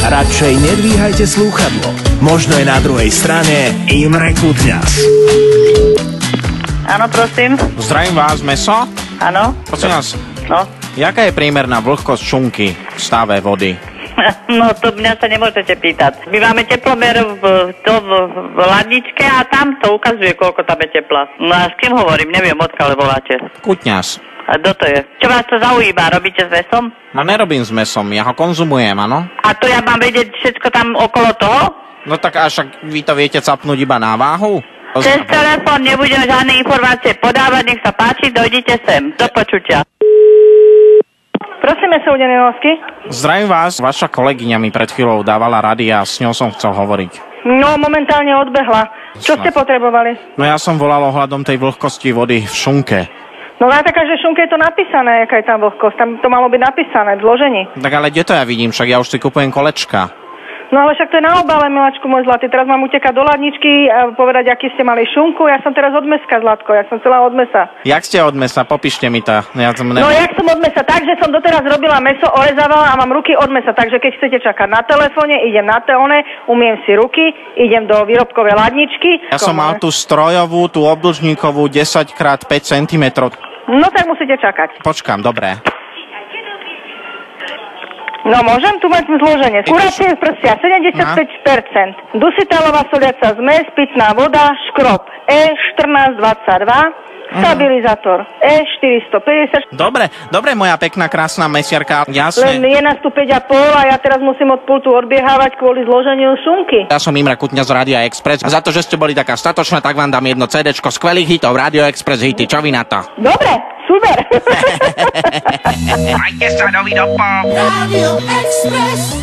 Radšej nedvíhajte slúchadlo. Možno je na druhej strane Imre Kutňas. Áno, prosím. Zdravím vás, meso? Áno. Prosím vás, No. jaká je priemerná vlhkosť šunky v stave vody? No, to mňa sa nemôžete pýtať. My máme teplomer v ladničke a tam to ukazuje, koľko tam je tepla. No a s kým hovorím? Neviem, odkiaľ voláte. Kutňas. A kto to je? Čo vás to zaujíma? Robíte s mesom? No nerobím s mesom, ja ho konzumujem, áno? A to ja mám vedieť všetko tam okolo toho? No tak až vy to viete capnúť iba na váhu? Cez telefón nebudem žiadne informácie podávať, nech sa páči, dojdite sem. Do počutia. Prosíme sa, Udeninovský. Zdravím vás, vaša kolegyňa mi pred chvíľou dávala rady a s ňou som chcel hovoriť. No, momentálne odbehla. Čo ste potrebovali? No ja som volal ohľadom tej vlhkosti vody v šunke. No na taká, že šunke je to napísané, aká je tam vlhkosť. Tam to malo byť napísané v zložení. Tak ale kde to ja vidím, však ja už si kupujem kolečka. No ale však to je na obale, miláčku môj zlatý. Teraz mám utekať do ladničky a povedať, aký ste mali šunku. Ja som teraz od meska, Zlatko. Ja som celá od mesa. Jak ste od mesa? Popíšte mi to. Ja som No jak som od mesa? Tak, že som doteraz robila meso, orezávala a mám ruky od mesa. Takže keď chcete čakať na telefóne, idem na telefóne, umiem si ruky, idem do výrobkovej ladničky. Ja som mal tú strojovú, tú obdĺžníkovú 10x5 cm. No tak musíte čakať. Počkám, dobre. No môžem tu mať zloženie. Kuracie prstia 75%. Dusitalová soliaca zmes, pitná voda, škrob E1422, stabilizátor E450. Dobre, moja pekná, krásna mesiarka, jasne. Len je nás tu 5,5 a ja teraz musím od pultu odbiehávať kvôli zloženiu šunky. Ja som Imre Kutňas z Rádia Express a za to, že ste boli taká statočná, tak vám dám jedno CDčko skvelých hitov, Radio Express hity, čo vy na to? Dobre, super. Majte sa, dovidoppo. Radio Express.